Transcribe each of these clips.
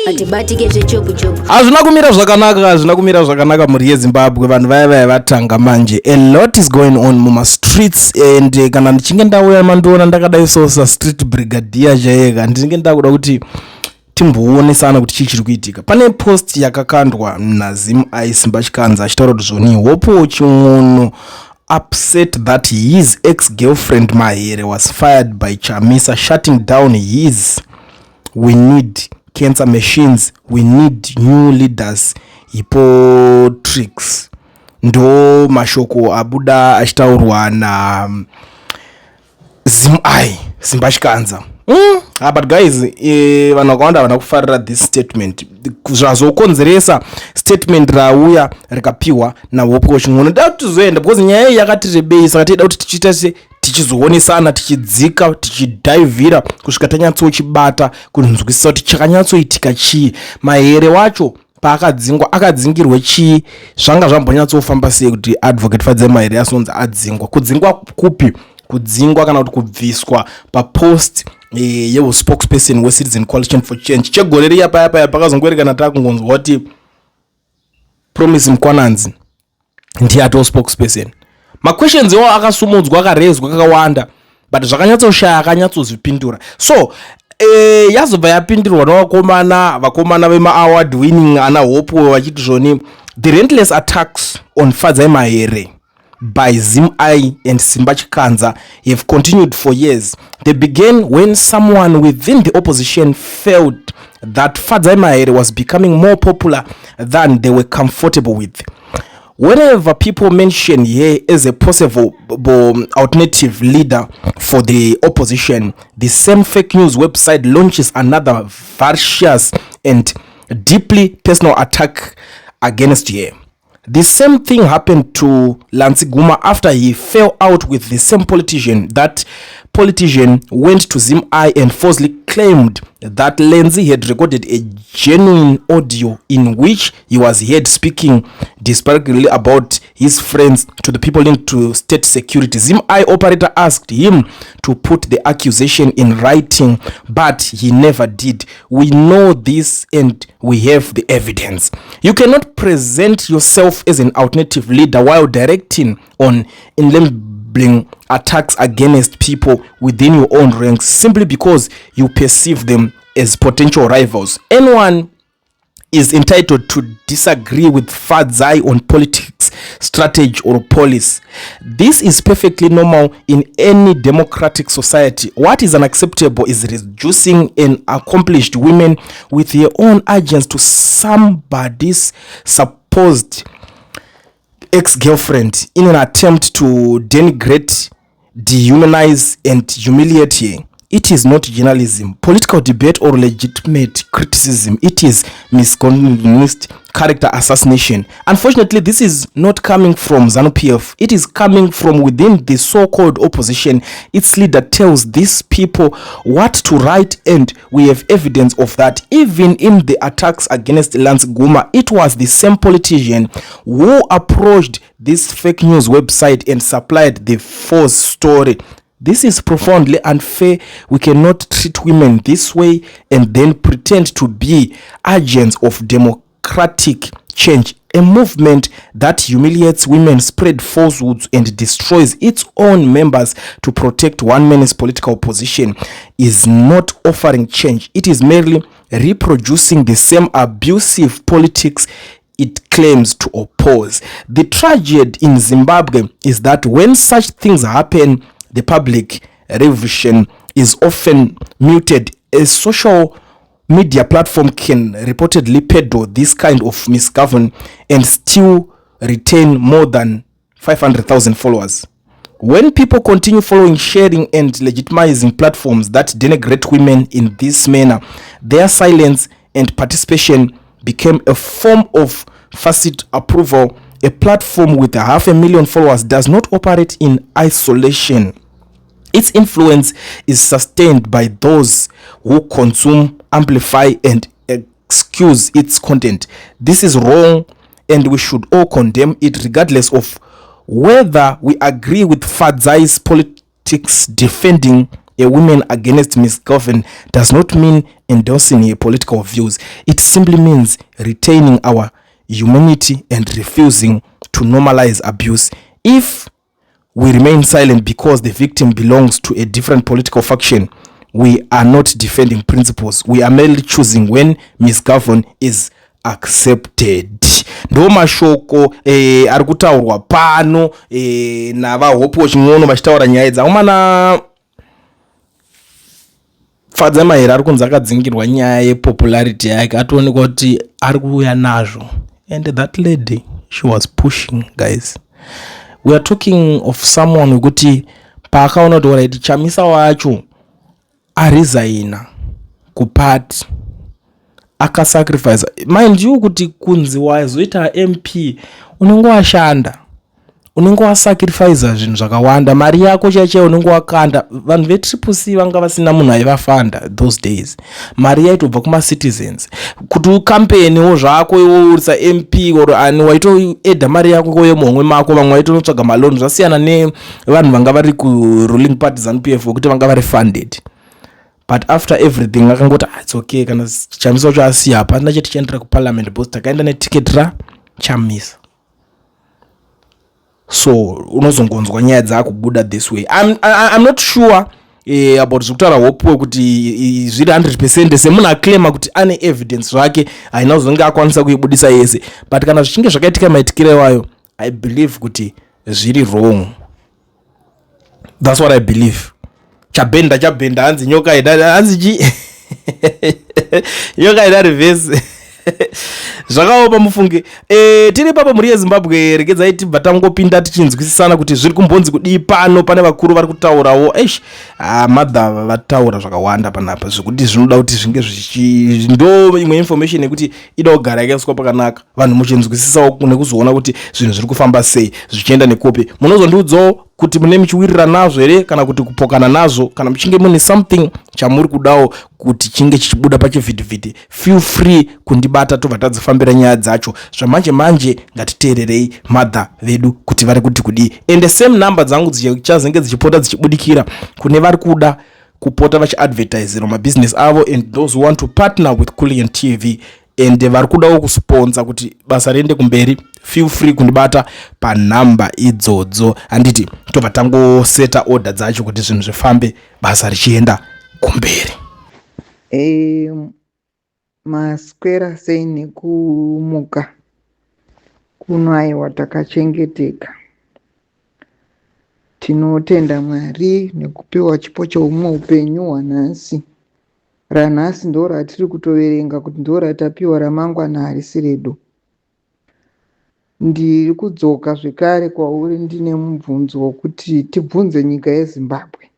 atibatike zvechopu chopu. Hazvina kumira zvakanaka mhuri yeZimbabwe. Vanhu vaya vatanga manje. A lot is going on muma streets and kana ndichinge ndauya mandoona ndakadai sosa street brigadier chayeka ndichinge ndakuda kuti timboonesana kuti chii chiri kuitika. Pane post yakakandwa naZim I Simba Chikanza achitaura kuti zvoni hopo chimwono upset that his ex-girlfriend Mahere was fired by Chamisa, shutting down his "We need cancer machines, we need new leaders" tricks. Ndo mashoko abuda achitaurwa na Zim I Simba Chikanza. But guys, vanhu vakawanda vana kufarira this statement. Zvazokonzeresa statement rauya rikapiwa na Hope Chimwono. Ndada tizoenda because nyaya iyi yakati rebei, saka tida kuti tichiita tichizoonesana, tichidzika, tichidhaivhira kusvika tanyatsochibata kunzwisisa kuti chakanyatsoitika chii. Mahere wacho paakadzingwa akadzingirwe chii, zvanga zvambonyatsofamba sei kuti advocate Fadzai Mahere asonzi adzingwa. Kudzingwa kupi? Kudzingwa kana kuti kubviswa papost spokesperson weCitizen Coalition for Change. Chegore riya paya pakazongwerekana takungonzwa kuti Promise Mkwananzi ndiye ato spokesperson. Questions iwo akasumudzwa akarezwa kakawanda, but zvakanyatsoshaya akanyatsozvipindura. So yazobva yapindirwa navakomana vema award winning ana Hope vachiti zvoni the relentless attacks on Fadzai Mahere by Zim I and Simba Chikanza have continued for years. They began when someone within the opposition felt that Fadzai Mahere was becoming more popular than they were comfortable with. Whenever people mention her as a possible alternative leader for the opposition, the same fake news website launches another vicious and deeply personal attack against her. The same thing happened to Lansi Guma after he fell out with the same politician. That politician went to Zim I and falsely claimed that Lenzi had recorded a genuine audio in which he was heard speaking disparagingly about his friends to the people linked to state security. Zim I operator asked him to put the accusation in writing, but he never did. We know this and we have the evidence. You cannot present yourself as an alternative leader while directing on enabling attacks against people within your own ranks simply because you perceive them as potential rivals. Anyone is entitled to disagree with Fadzai on politics, strategy or policy. This is perfectly normal in any democratic society. What is unacceptable is reducing an accomplished woman with her own agents to somebody's supposed ex-girlfriend in an attempt to denigrate, dehumanize and humiliate her. It is not journalism, political debate or legitimate criticism. It is misogynist character assassination. Unfortunately, this is not coming from ZANU-PF. It is coming from within the so-called opposition. Its leader tells these people what to write, and we have evidence of that. Even in the attacks against Lansi Guma, it was the same politician who approached this fake news website and supplied the false story. This is profoundly unfair. We cannot treat women this way and then pretend to be agents of democratic change. A movement that humiliates women, spreads falsehoods, and destroys its own members to protect one man's political position is not offering change. It is merely reproducing the same abusive politics it claims to oppose. The tragedy in Zimbabwe is that when such things happen, the public reaction is often muted. A social media platform can reportedly peddle this kind of misgovernance and still retain more than 500,000 followers. When people continue following, sharing and legitimizing platforms that denigrate women in this manner, their silence and participation became a form of facet approval. A platform with 500,000 followers does not operate in isolation. Its influence is sustained by those who consume, amplify, and excuse its content. This is wrong, and we should all condemn it regardless of whether we agree with Fadzai's politics defending a woman against Ms. Govan does not mean endorsing her political views. It simply means retaining our humanity and refusing to normalize abuse. If we remain silent because the victim belongs to a different political faction, we are not defending principles. We are merely choosing when misgovern is accepted. Ndo mashoko ari kutaurwa pano navahopo ching'ono vachitaura nyaya dzaumana fadza mahere ari kunzi akadzingirwa nyaya yepopularity yake atoonekwa kuti ari kuuya nazvo, and that lady, she was pushing, guys. We are talking of someone wekuti paakaona kuti alright chamisa wacho arizaina kupati akasacrifice, mind you kuti kunzi wazoita MP unenge washanda, unenge wasacrifice zvinhu zvakawanda, mari yako chaichaiyo unenge wakanda. Vanhu vetriple C vanga vasina munhu aivafanda those days, mari yaitobva kuma-citizens. Kuti ukampeniwo zvako iwo urisa MP or ani waitoedha mari yako yemuhomwe mako, vamwe vaitonotsvaga maloni, zvasiyana nevanhu vanga vari kuruling party ZANU-PF vokuti vanga vari funded. But after everything akangoti it's okay, kana chamisa wacho asiya apa ndachiti tichiendera kuparliament because takaenda netiketi rachamisa. So unozongonzwa nyaya dzakubuda this way. I'm not sure about zvekutaura hope kuti zviri 100% semunhu aclaima kuti ane evidence zvake haina kuzonge akwanisa kuibudisa yese, but kana zvichinge zvakaitika maitikire wayo, I believe kuti zviri wrong. That's what I believe. Chabenda hanzi nyoka ida hanzi chi nyoka ida reverse zvakaopa mufunge. Tiri papa muri yeZimbabwe, regedzai tibva tangopinda tichinzwisisana kuti zviri kumbonzi kudii pano. Pane vakuru vari kutaurawo madha vataura zvakawanda panapa zvekuti zvinoda kuti zvinge ndo imwe information yekuti ida kugara yakaiswa pakanaka, vanhu muchinzwisisawo nekuzoona kuti zvinhu zviri kufamba sei, zvichienda nekopi. Munozondiudzawo kuti mune muchiwirira nazvo here kana kuti kupokana nazvo, kana muchinge mune something chamuri kudawo kuti chinge chichibuda pachivhidhivhidhi, feel free kundibata tobva tadzifambira nyaya dzacho. Zvamanje manje ngatiteererei madha vedu kuti vari kuti kudii, and the same number dzangu dzichazenge dzichipota dzichibudikira kune vari kuda kupota vachiadvertisera mabusiness avo, and those who want to partner with Kulian TV and vari kudawo kusponsor kuti basa riende kumberi, feel free kundibata panhamba idzodzo. Handiti tobva tangoseta order dzacho kuti zvinhu zvifambe basa richienda kumberi. Maswera sei nekumuka kuno aiwa takachengeteka. Tinotenda Mwari nekupiwa chipo choumwe upenyu hwanhasi. Ranhasi ndo ratiri kutoverenga kuti ndo ratapiwa, ramangwana harisi redu. Ndiri kudzoka zvekare kwauri ndine mubvunzo wokuti tibvunze nyika yeZimbabwe.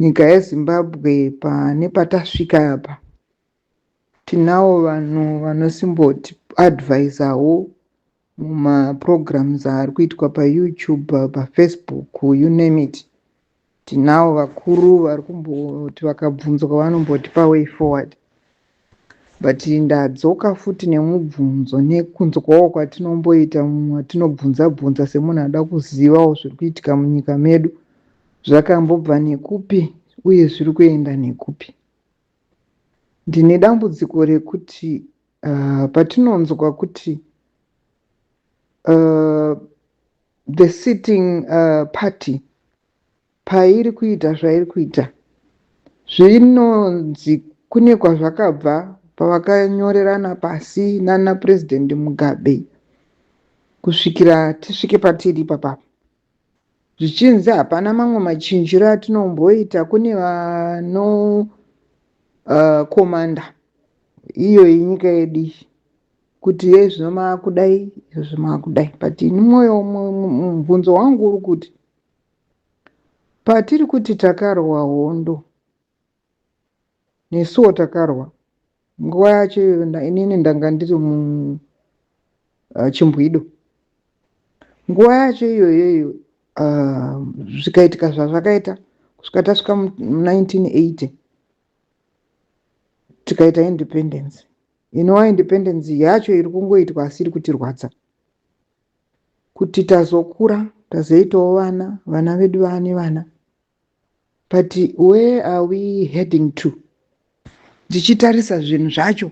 Nyika yeZimbabwe pane patasvika apa, tinawo vanhu vanosimboti advisawo mumaprograms ari kuitwa paYouTube, paFacebook, you name it. Tinawo vakuru vari kumboti vakabvunzwa vanomboti paway forward. But ndadzoka futi nemubvunzo nekunzwawo kwatinomboita tinobvunza semunhu ada kuzivawo zviri kuitika munyika medu, zvakambobva nekupi uye zviri kuenda nekupi. Ndine dambudziko rekuti patinonzwa kuti the sitting party pairi kuita zvairi kuita, zvinonzi kune kwazvakabva pavakanyorerana pasi nana President Mugabe kusvikira tisvike patiri papapa. Zvichinzi hapana mamwe machinjiro atinomboita, kune vano komanda iyo yenyika yedu kuti zvino maakudai izvo maakudai. But ini mwoyo mubvunzo wangu uri kuti patiri kuti takarwa hondo, nesuwo takarwa nguva yacho inini ndanga ndiri muchimbwido. Nguva yacho iyoyo zvikaitika zvazvakaita kusvika tasvika mu1980 tikaita independence. Inova independence yacho iri kungoitwa asiri kutirwadza. Kuti tazokura tazoitawo vana vedu vane vana, but where are we heading to? Tichitarisa zvinhu zvacho,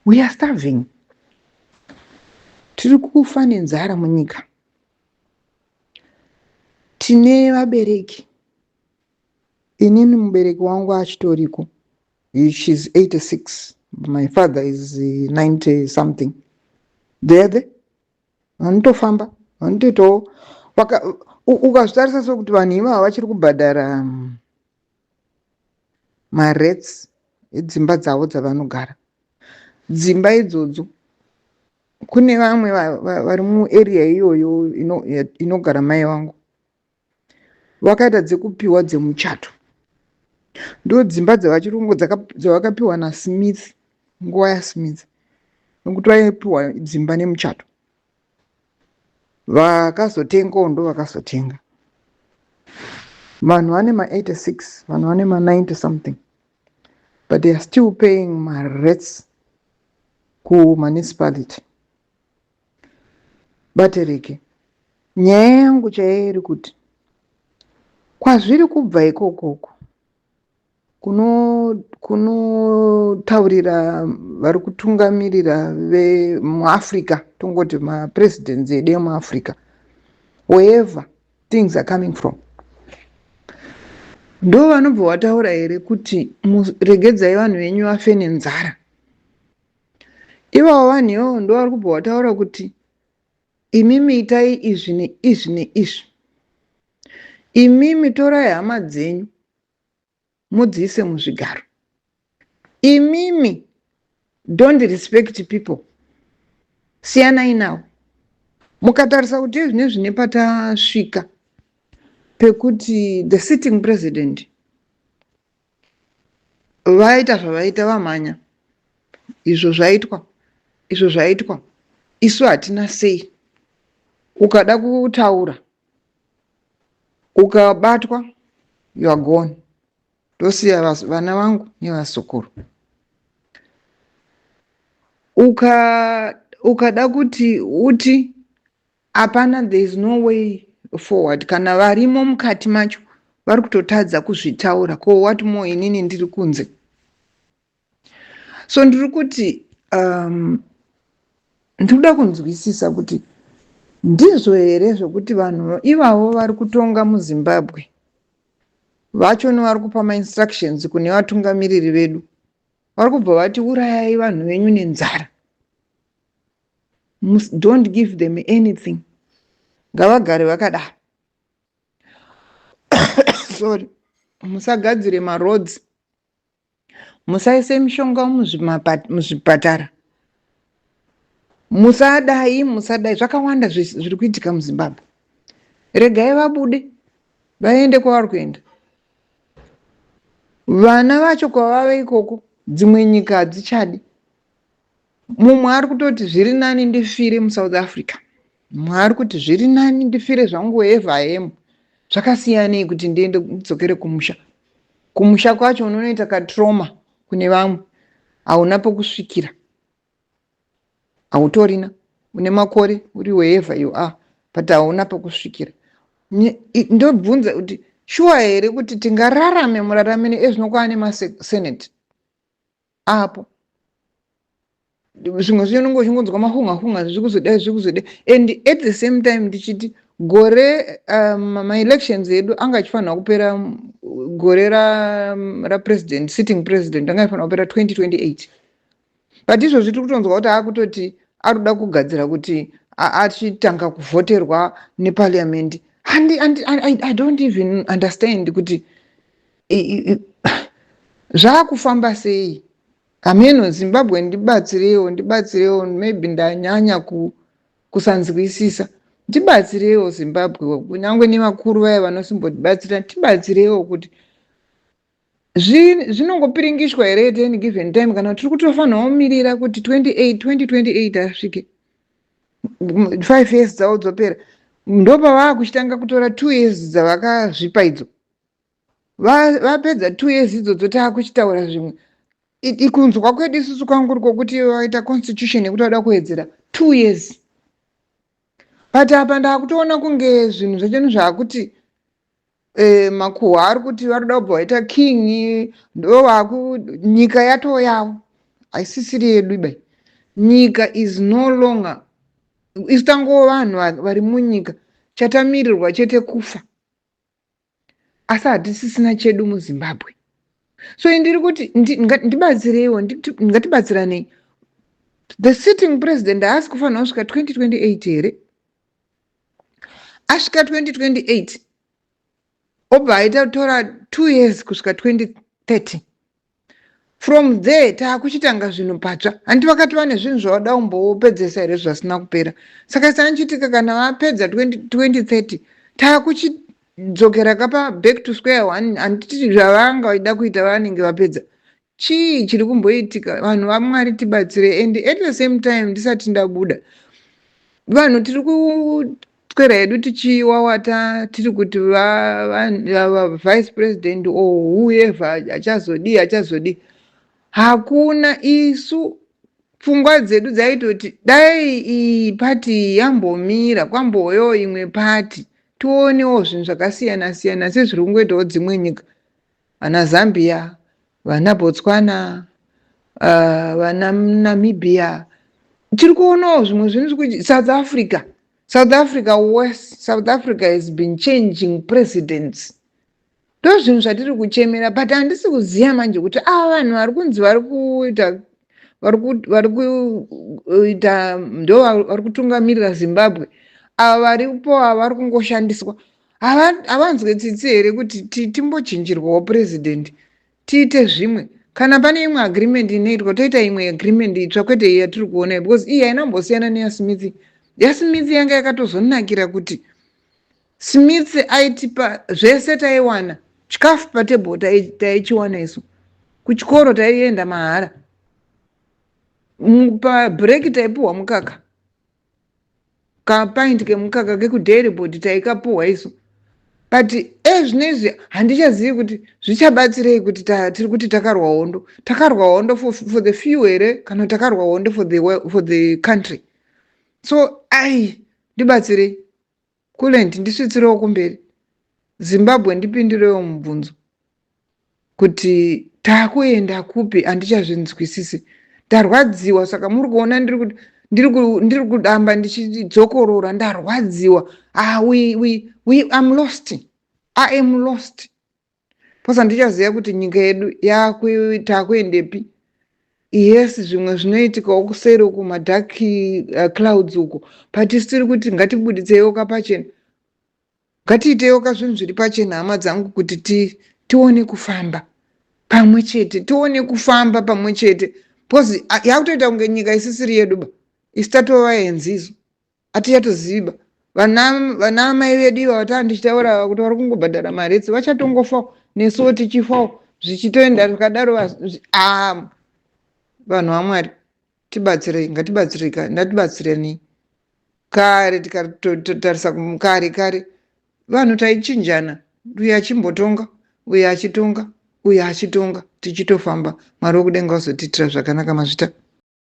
we are starving. Tiri kufa nenzara munyika. Tine vabereki. Inini mubereki wangu achitoriko. She's 86. My father is 90 something. There. Vanotofamba. Vanotoitawo. Ukazvitarisa sokuti vanhu ivava vachiri kubhadhara marents edzimba dzavo dzavanogara. Dzimba idzodzo kune vamwe vari muarea iyoyo inogara mai vangu. Vakaita dzekupiwa dzemuchato. Ndo dzimba dzevachirungu dzavakapiwa naSmith nguva yaSmith. Nokuti vaipiwa dzimba nemuchato. Vakazotengawo ndo vakazotenga. Vanhu vane ma86, vanhu vane ma90 something. But they are still paying my rents ku municipality. Batereke. Nyaya yangu chaiyo iri kuti kwazviri kubva ikokoko kunotaurira vari kutungamirira vemuAfrica, tongoti mapresidents edu emuAfrica, wherever things are coming from. Ndo vanobva vataura here kuti regedzai vanhu venyu vafe nenzara. Ivavo vanhu ivovo ndo vari kubva vataura kuti imimi itai izvi neizvi neizvi. Imimi torai hama dzenyu mudziise muzvigaro. Imimi don't respect people. Siyanai navo. Mukatarisa kuti zvinezvi nepatasvika pekuti the sitting president vaita zvavaita vamhanya. Izvo zvaitwa. Isu hatina sei. Ukada kutaura, ukabatwa, you are gone. Ndosiya vana vangu nevazukuru. Ukada kuti uti hapana, there is no way forward. Kana varimo mukati macho vari kutotadza kuzvitaura, ko what more inini ndiri kunze. So ndiri kuti ndikuda kunzwisisa kuti ndizvo here zvokuti vanhu ivavo vari kutonga muZimbabwe vacho vari kupa mainstructions kune vatungamiriri vedu. Vari kubva vati urayai vanhu venyu nenzara. Don't give them anything. Ngavagare vakadaro. Sorry. Musagadzire maroads. Musaise mishonga muzvipatara. Musadai. Zvakawanda zviri kuitika muZimbabwe. Regai vabude. Vaende kwavari kuenda. Vana vacho kwavave ikoko, dzimwe nyika hadzichadi. Mumwe ari kutoti zviri nani ndifire muSouth Africa. Mumwe ari kuti zviri nani ndifire zvangu wherever I am. Zvakasiyanei kuti ndiende ndidzokere kumusha. Kumusha kwacho unoita katrauma kune vamwe. Hauna pokusvikira. Hautorina. Une makore uri wherever you are. But hauna pokusvikira. Ndobvunza kuti shuwa here kuti tingararame muraramene ezvinokwana nemasenate apo. Zvimwe zvinongo chingonzwa mahunga zvikuzodai. And at the same time ndichiti gore ma-elections edu angachifanira kupera gore ra sitting president angachifanira kupera 2028. But izvozvi tiri kutonzwa kuti akutoti arikuda kugadzira kuti achitanga kuvhoterwa neparliament. I don't even understand kuti zvakufamba sei. Ameno Zimbabwe ndibatsirewo maybe ndanyanya kusanzwisisa. Ndibatsirewo Zimbabwe kunyangwe nevakuru vaya vanosimbodibatsira tibatsirewo kuti zvinongopiringishwa here at any given time kana tiri kutofanira kumirira kuti 2028 asvike 5 years dzavo dzopera. Ndopa vakuchitanga kutora 2 years dzavakazvipa idzo. Vapedza 2 years idzo takuchitaura zvimwe. Ikunzwa kwedu isusu kwangu kuti vaita constitution yekuti vada kuwedzera 2 years. But apa ndakutoona kunge zvinhu zvacho zvakuti makuhwa ari kuti varida kubva vaita king nyika yatoo yavo haisisiri yedu bai. Nyika is no longer, isi tangova vanhu vari munyika, chatamirirwa chete kufa, asi hatisisina chedu muZimbabwe. So ndiri kuti ndibatsireiwo, ngatibatsiranei. The sitting president haasi kufanira kusvika 2028 here. Asvika 2028 obva aita tora 2 years kusvika 2030. From there taakuchitanga zvinhu patsva. Handi vakati vane zvinhu zvavada kumbopedzesa here zvasina kupera. Saka sanchitika kana vapedza 2030 taakuchidzokera kapa back to square one. Handiti zvavanga vaida kuita vanenge vapedza. Chii chiri kumboitika? Vanhu vaMwari tibatsire. And at the same time ndisati ndabuda, vanhu tiri kuswera hedu tichiwawata tiri kuti vice president or whoever achazodi. Hakuna, isu pfungwa dzedu dzaitoti dai iyi pati yambomira kwamboyo imwe pati tionewo zvinhu zvakasiyana siyana sezviri kungoitawo dzimwe nyika, vana Zambia, vana Botswana, vana Namibia. Tiri kuonawo zvimwe zvinhu. South Africa worse. South Africa has been changing presidents. Ndo zvinhu zvatiri kuchemera, but handisi kuziva manje kuti vanhu vari kunzi vari kuita ndo vari kutungamirira Zimbabwe, ava varipo vari kungoshandiswa, havanzwe tsitsi here kuti timbochinjirwawo president tiite zvimwe. Kana pane imwe agreement inoitwa toita imwe agreement itsva, kwete iyi yatiri kuona, because iyi hainambosiyana neyaSmith. yaSmith yanga yakatozonakira kuti Smith aitipa zvese taiwana, chikafu patebhuru taichiwana isu, kuchikoro taienda mahara, pabreak taipuhwa mukaka, kapaindi kemukaka kekudairy board taikapuhwa isu. But zvinezvi handichazivi kuti zvichabatsirei kuti tiri kuti takarwa hondo. Takarwa hondo for the few here kana takarwa hondo for the country. So ndibatsirei kulendi ndisvitsirewo kumberi. Zimbabwe ndipindirewo mubvunzo kuti taakuenda kupi, handichazvinzwisisi. Ndarwadziwa, saka muri kuona ndiri kudamba ndichidzokorora, ndarwadziwa. I'm lost. I am lost. Posa ndichaziva kuti nyika yedu taakuendepi. Yes, zvimwe zvinoitikawo kuseri uku madark clouds uko, but tiri kuti ngatibuditsewo kapachena, ngatiitewo zvinhu zviri pachena, hama dzangu, kuti tione kufamba pamwe chete, because yakutoita kunge nyika isisiri yedu, isi tatova enzizo, hatichatoziva. Vana mai vedu iva vatandichitaura kuti vari kungobhadhara mari idzi vachatongofawo, nesuwo tichifawo, zvichitoenda zvakadaro. Vanhu vaMwari tibatsirei, ngatibatsireni. Kare tikatotarisa kare vanhu taichinjana, uyo achimbotonga, uyo achitonga, tichitofamba. Mwari wokudenga uzotiitira zvakanaka. Mazvita.